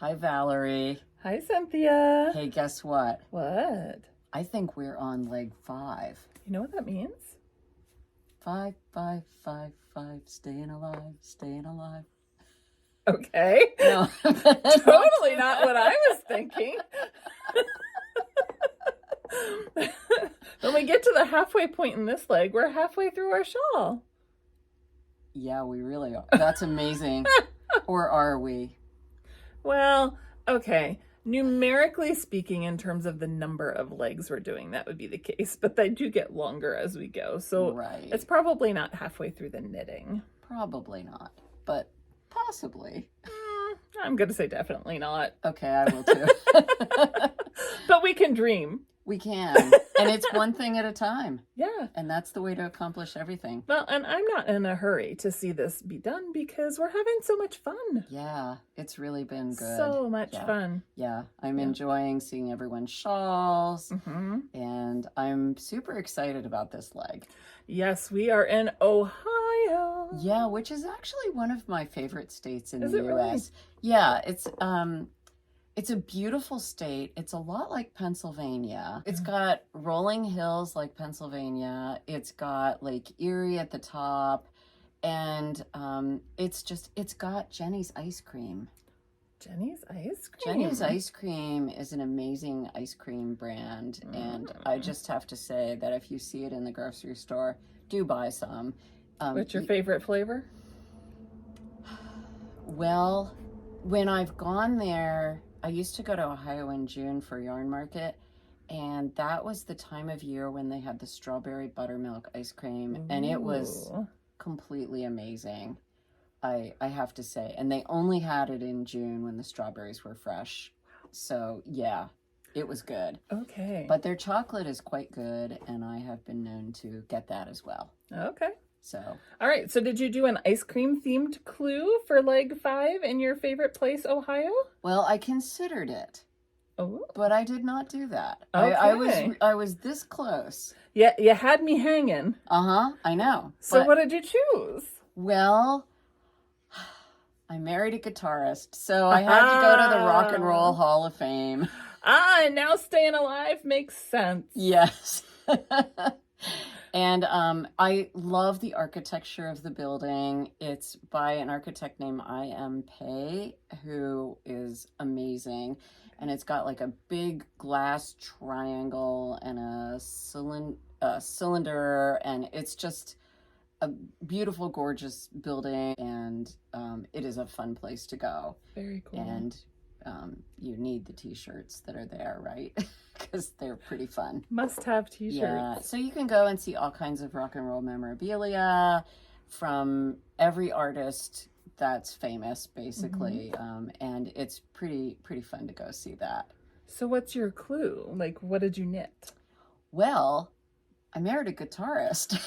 Hi, Valerie. Hi, Cynthia. Hey, guess what? What? I think we're on leg 5. You know what that means? 5, 5, 5, 5, staying alive, staying alive. Okay. No. Totally not what I was thinking. When we get to the halfway point in this leg, we're halfway through our shawl. Yeah, we really are. That's amazing. Or are we? Well, okay. Numerically speaking, in terms of the number of legs we're doing, that would be the case. But they do get longer as we go. So Right. It's probably not halfway through the knitting. Probably not, but possibly. I'm going to say definitely not. Okay, I will too. But we can dream. We can. And it's one thing at a time. Yeah. And that's the way to accomplish everything. Well, and I'm not in a hurry to see this be done because we're having so much fun. Yeah, it's really been good. So much fun. Yeah, I'm enjoying seeing everyone's shawls, Mm-hmm. and I'm super excited about this leg. Yes, we are in Ohio. Yeah, which is actually one of my favorite states in Is the it U.S. really? Yeah, it's a beautiful state. It's a lot like Pennsylvania. It's got rolling hills like Pennsylvania. It's got Lake Erie at the top, and it's got Jenny's ice cream. Jenny's ice cream. Jenny's ice cream is an amazing ice cream brand, and I just have to say that if you see it in the grocery store, do buy some. What's your favorite flavor? Well, when I've gone there, I used to go to Ohio in June for yarn market, and that was the time of year when they had the strawberry buttermilk ice cream, and it was completely amazing. I have to say, and they only had it in June when the strawberries were fresh. So yeah, it was good. Okay. But their chocolate is quite good, and I have been known to get that as well. Okay. So all right. So did you do an ice cream themed clue for leg 5 in your favorite place, Ohio? well, I considered it, Oh. but I did not do that. Okay. I was this close. Yeah, you had me hanging. I know. So But, what did you choose? well, I married a guitarist, so I had to go to the Rock and Roll Hall of Fame. And now staying alive makes sense. Yes. And I love the architecture of the building. It's by an architect named I.M. Pei, who is amazing. And it's got like a big glass triangle and a cylinder, and it's just a beautiful, gorgeous building, and it is a fun place to go. Very cool. And you need the t-shirts that are there, right? Because they're pretty fun. Must have t-shirts. Yeah, so you can go and see all kinds of rock and roll memorabilia from every artist that's famous, basically. And it's pretty fun to go see that. So what's your clue? Like, what did you knit? Well, I married a guitarist.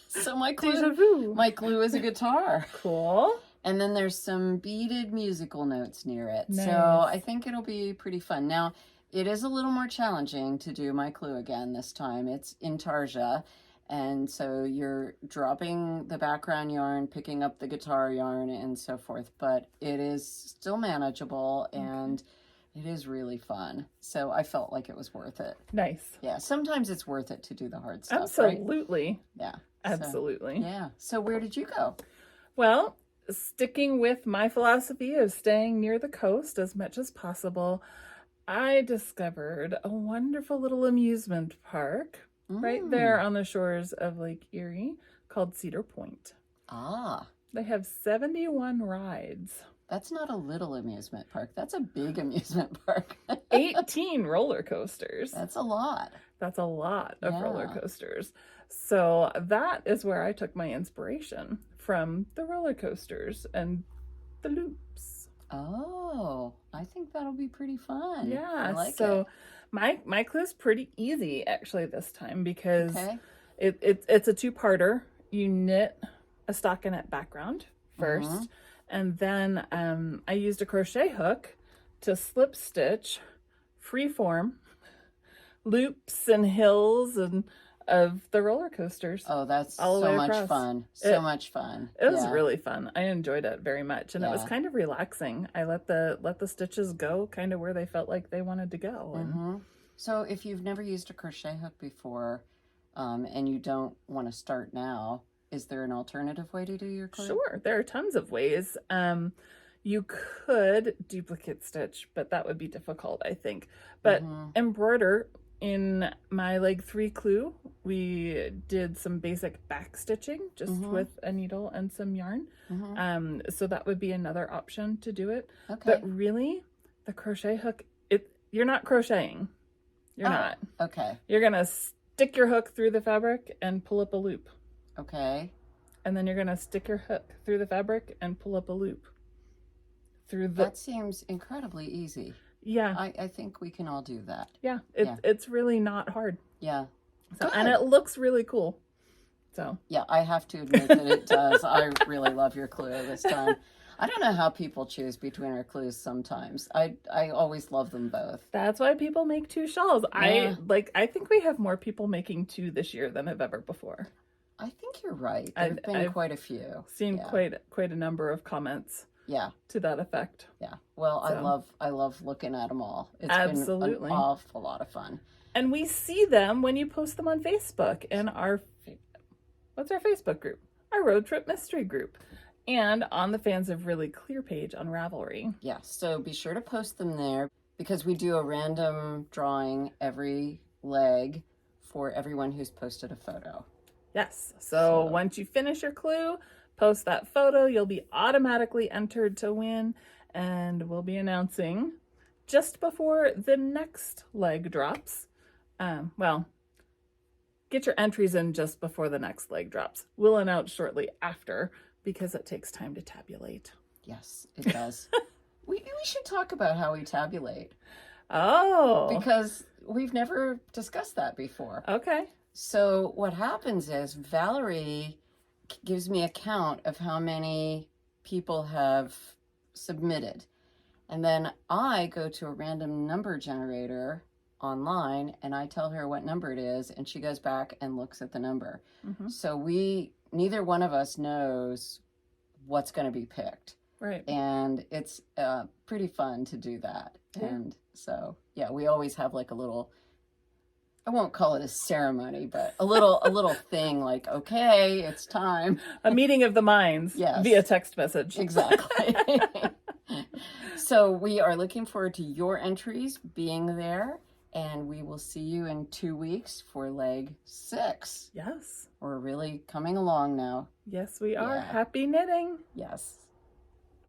So my Deja vu. clue is a guitar. Cool. And then there's some beaded musical notes near it. Nice. So I think it'll be pretty fun. Now, it is a little more challenging to do my clue again this time. It's in tarja. And so you're dropping the background yarn, picking up the guitar yarn, and so forth. But it is still manageable, and it is really fun. So I felt like it was worth it. Nice. Yeah, sometimes it's worth it to do the hard stuff, right? Absolutely. Yeah. Absolutely. So, yeah. So where did you go? Well, sticking with my philosophy of staying near the coast as much as possible, I discovered a wonderful little amusement park right there on the shores of Lake Erie called Cedar Point. Ah. They have 71 rides. That's not a little amusement park. That's a big amusement park. 18 roller coasters. That's a lot. That's a lot of Yeah. roller coasters. So that is where I took my inspiration from the roller coasters and the loops. Oh, I think that'll be pretty fun. Yeah. I like So it. my clue's pretty easy actually this time because Okay. it's a two-parter. You knit a stockinette background first, Mhm. and then I used a crochet hook to slip stitch freeform loops and hills and of the roller coasters. Oh, that's all the so way much across. fun. So much fun. It was Yeah. really fun. I enjoyed it very much, and it was Yeah. kind of relaxing. I let the stitches go kind of where they felt like they wanted to go. And So if you've never used a crochet hook before, and you don't want to start now, is there an alternative way to do your clue? sure, there are tons of ways. You could duplicate stitch, but that would be difficult, I think. But embroider. In my leg 3 clue, we did some basic back stitching just with a needle and some yarn. So that would be another option to do it. Okay. But really, the crochet hook, you're not crocheting. You're not. Okay. You're gonna stick your hook through the fabric and pull up a loop. Okay. And then you're gonna stick your hook through the fabric and pull up a loop. That seems incredibly easy. Yeah. I think we can all do that. Yeah. It's really not hard. Yeah. So, and it looks really cool. So yeah, I have to admit that it does. I really love your clue this time. I don't know how people choose between our clues sometimes. I always love them both. That's why people make 2 shawls. Yeah. I think we have more people making 2 this year than have ever before. I think you're right. There've been quite a few. Seen quite a number of comments. Yeah. To that effect. Yeah. Well, So. I love looking at them all. It's Absolutely. been an awful lot of fun. And we see them when you post them on Facebook in what's our Facebook group? Our Road Trip Mystery group. And on the Fans of Really Clear page on Ravelry. Yeah, so be sure to post them there because we do a random drawing every leg for everyone who's posted a photo. Yes. So once you finish your clue, post that photo, you'll be automatically entered to win, and we'll be announcing just before the next leg drops. Well, get your entries in just before the next leg drops. We'll announce shortly after because it takes time to tabulate. Yes, it does. we should talk about how we tabulate. Oh. Because we've never discussed that before. Okay. So what happens is Valerie gives me a count of how many people have submitted. And then I go to a random number generator online and I tell her what number it is and she goes back and looks at the number. So neither one of us knows what's going to be picked. Right. And it's pretty fun to do that. Yeah. And so, yeah, we always have like a little, I won't call it a ceremony, but a little thing like, okay, it's time. A meeting of the minds. Yes. Via text message. Exactly. So we are looking forward to your entries being there, and we will see you in 2 weeks for leg 6. Yes. We're really coming along now. Yes, we are. Yeah. Happy knitting. Yes.